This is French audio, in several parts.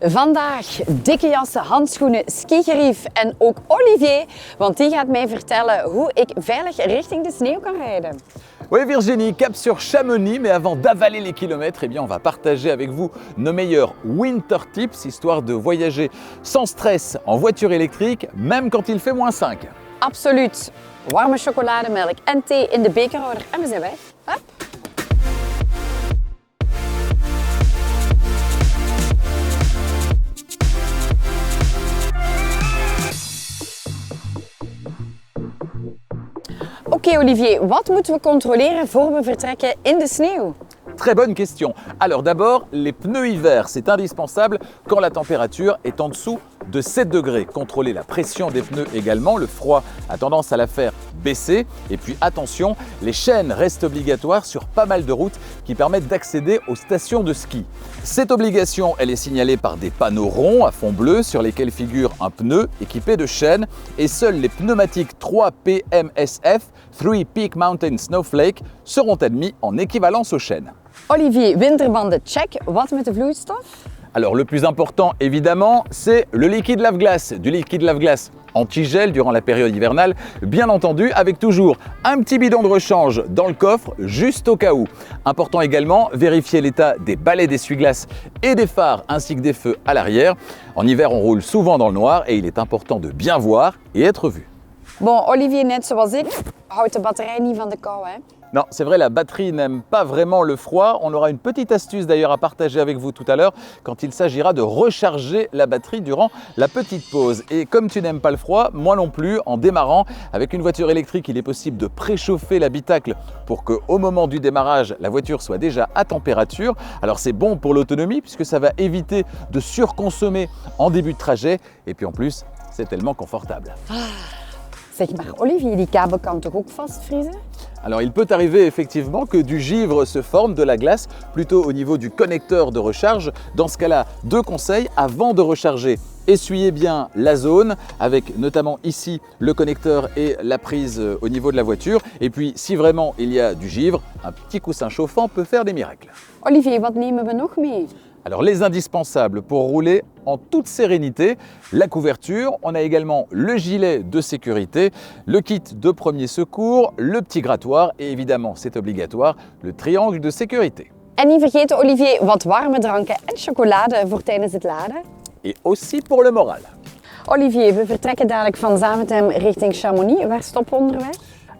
Vandaag dikke jassen, handschoenen, skigerief en ook Olivier, want die gaat mij vertellen hoe ik veilig richting de sneeuw kan rijden. Oui Virginie, cap sur Chamonix, mais avant d'avaler les kilomètres, eh bien, on va partager avec vous nos meilleurs winter tips, histoire de voyager sans stress en voiture électrique, même quand il fait -5. Absoluut. Warme chocolademelk en thee in de bekerhouder en we zijn weg. Hup. Oké Olivier, wat moeten we controleren voor we vertrekken in de sneeuw? Très bonne question. Alors d'abord, les pneus hiver, c'est indispensable quand la température est en dessous de 7 degrés. Contrôlez la pression des pneus également, le froid a tendance à la faire baisser. Et puis attention, les chaînes restent obligatoires sur pas mal de routes qui permettent d'accéder aux stations de ski. Cette obligation, elle est signalée par des panneaux ronds à fond bleu sur lesquels figure un pneu équipé de chaînes et seuls les pneumatiques 3 PMSF, 3 Peak Mountain Snowflake, seront admis en équivalence aux chaînes. Olivier, winterbanden check. Wat met de vloeistof? Alors le plus important évidemment, c'est le liquide lave-glace. Du liquide lave-glace anti-gel durant la période hivernale, bien entendu avec toujours un petit bidon de rechange dans le coffre, juste au cas où. Important également, vérifier l'état des balais d'essuie-glace et des phares ainsi que des feux à l'arrière. En hiver, on roule souvent dans le noir et il est important de bien voir et être vu. Bon, Olivier, net zoals ik, houdt de batterij niet van de kou, hè? Non, c'est vrai, la batterie n'aime pas vraiment le froid. On aura une petite astuce d'ailleurs à partager avec vous tout à l'heure quand il s'agira de recharger la batterie durant la petite pause. Et comme tu n'aimes pas le froid, moi non plus, en démarrant, avec une voiture électrique, il est possible de préchauffer l'habitacle pour qu'au moment du démarrage, la voiture soit déjà à température. Alors c'est bon pour l'autonomie puisque ça va éviter de surconsommer en début de trajet. Et puis en plus, c'est tellement confortable. Zeg maar, Olivier, die kabel kan toch ook vastvriezen? Alors il peut arriver effectivement que du givre se forme, de la glace, plutôt au niveau du connecteur de recharge. Dans ce cas-là, 2 conseils avant de recharger. Essuyez bien la zone avec notamment ici le connecteur et la prise au niveau de la voiture. Et puis si vraiment il y a du givre, un petit coussin chauffant peut faire des miracles. Olivier, wat nemen we nog mee? Alors les indispensables pour rouler en toute sérénité, la couverture, on a également le gilet de sécurité, le kit de premier secours, le petit grattoir et évidemment, c'est obligatoire, le triangle de sécurité. En niet vergeten, Olivier, wat warme dranken en chocolade voor tijdens het laden. Et aussi pour le moral. Olivier, we vertrekken dadelijk van Zaventem richting Chamonix. Waar stoppen we onderweg?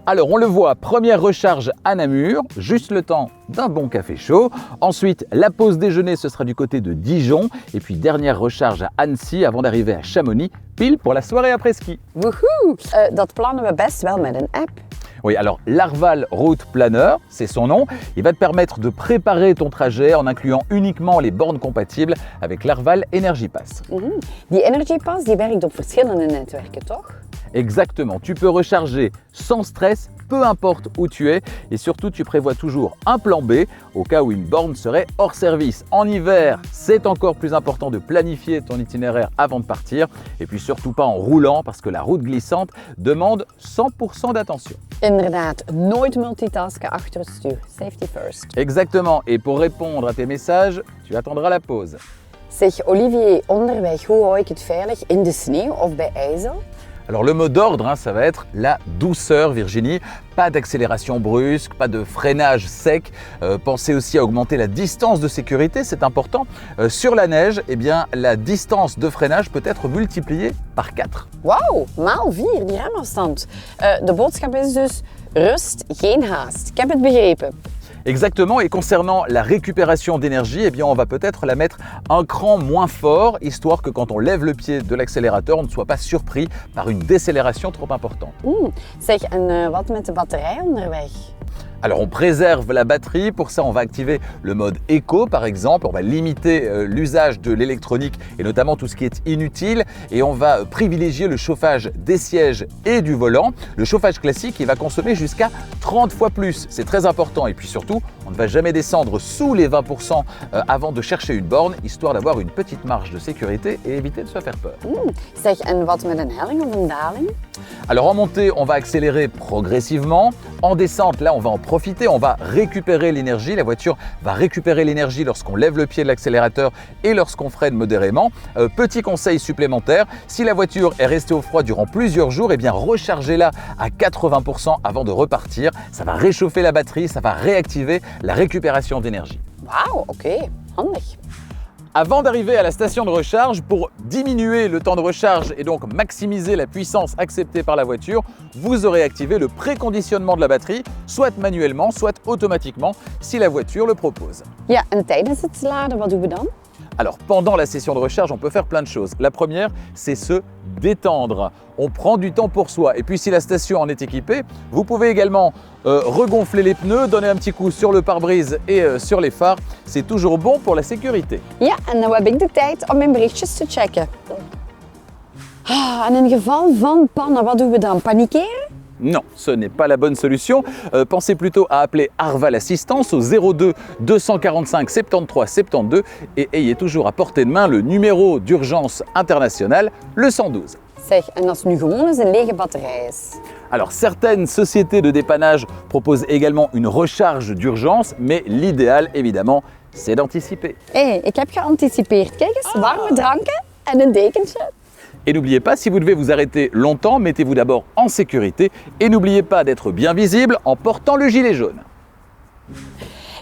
Alors on le voit, première recharge à Namur, juste le temps d'un bon café chaud. Ensuite, la pause déjeuner, ce sera du côté de Dijon. Et puis dernière recharge à Annecy avant d'arriver à Chamonix, pile pour la soirée après ski. Woehoe! Dat plannen we best wel met een app. Oui, alors l'Arval Route Planner, c'est son nom. Il va te permettre de préparer ton trajet en incluant uniquement les bornes compatibles avec l'Arval Energy Pass. Die Energy Pass die werkt op verschillende netwerken, toch? Exactement, tu peux recharger sans stress, peu importe où tu es et surtout tu prévois toujours un plan B au cas où une borne serait hors service. En hiver, c'est encore plus important de planifier ton itinéraire avant de partir et puis surtout pas en roulant parce que la route glissante demande 100% d'attention. Inderdaad, nooit multitasken achter het stuur. Safety first. Exactement, et pour répondre à tes messages, tu attendras la pause. Zeg Olivier, onderweg, hoe hou ik het veilig in de sneeuw of bij ijzel? Alors le mot d'ordre, ça va être la douceur, Virginie. Pas d'accélération brusque, pas de freinage sec. Pensez aussi à augmenter la distance de sécurité, c'est important. Sur la neige, eh bien, la distance de freinage peut être multipliée par 4. Wauw, maal 4 die remafstand. De boodschap is dus rust, geen haast. Ik heb het begrepen. Exactement, et concernant la récupération d'énergie, eh bien on va peut-être la mettre un cran moins fort, histoire que quand on lève le pied de l'accélérateur, on ne soit pas surpris par une décélération trop importante. Zeg, en wat met de batterij onderweg? Alors on préserve la batterie, pour ça on va activer le mode éco par exemple, on va limiter l'usage de l'électronique et notamment tout ce qui est inutile et on va privilégier le chauffage des sièges et du volant. Le chauffage classique il va consommer jusqu'à 30 fois plus, c'est très important et puis surtout on ne va jamais descendre sous les 20% avant de chercher une borne, histoire d'avoir une petite marge de sécurité et éviter de se faire peur. Zeg, en wat met een helling of een daling? Alors en montée, on va accélérer progressivement. En descente, là, on va en profiter, on va récupérer l'énergie. La voiture va récupérer l'énergie lorsqu'on lève le pied de l'accélérateur et lorsqu'on freine modérément. Petit conseil supplémentaire, si la voiture est restée au froid durant plusieurs jours, eh bien rechargez-la à 80% avant de repartir. Ça va réchauffer la batterie, ça va réactiver la récupération d'énergie. Wauw, oké, handig. Avant d'arriver à la station de recharge, pour diminuer le temps de recharge et donc maximiser la puissance acceptée par la voiture, vous aurez activé le préconditionnement de la batterie, soit manuellement, soit automatiquement, si la voiture le propose. Ja, en tijdens het laden, wat doen we dan? Alors, pendant la session de recharge, on peut faire plein de choses. La première, c'est se détendre. On prend du temps pour soi. Et puis, si la station en est équipée, vous pouvez également regonfler les pneus, donner un petit coup sur le pare-brise et sur les phares. C'est toujours bon pour la sécurité. Ja, en nu heb ik de tijd om mijn berichtjes te checken. En in geval van pannen, wat doen we dan? Panikeren? Non, ce n'est pas la bonne solution. Pensez plutôt à appeler Arval Assistance au 02 245 73 72 et ayez toujours à portée de main le numéro d'urgence international, le 112. Zeg, en als het nu gewoon eens een lege batterij is? Alors certaines sociétés de dépannage proposent également une recharge d'urgence, mais l'idéal évidemment, c'est d'anticiper. Hé, ik heb geanticipeerd. Kijk eens, warme dranken en een dekentje. Et n'oubliez pas, si vous devez vous arrêter longtemps, mettez-vous d'abord en sécurité et n'oubliez pas d'être bien visible en portant le gilet jaune.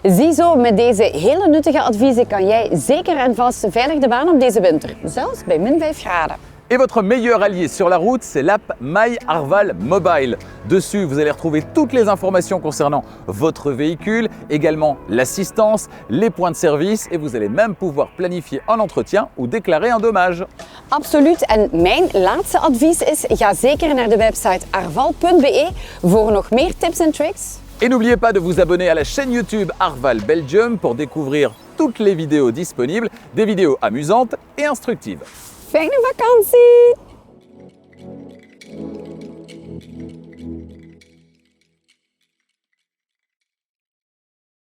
Ziezo, met deze hele nuttige adviezen kan jij zeker en vast veilig de baan op deze winter. Zelfs bij min 5 graden. Et votre meilleur allié sur la route, c'est l'app My Arval Mobile. Dessus, vous allez retrouver toutes les informations concernant votre véhicule, également l'assistance, les points de service et vous allez même pouvoir planifier un entretien ou déclarer un dommage. Absoluut. En mijn laatste advies is, ga zeker naar de website arval.be voor nog meer tips en tricks. Et n'oubliez pas de vous abonner à la chaîne YouTube Arval Belgium pour découvrir toutes les vidéos disponibles, des vidéos amusantes et instructives. Fijne vakantie!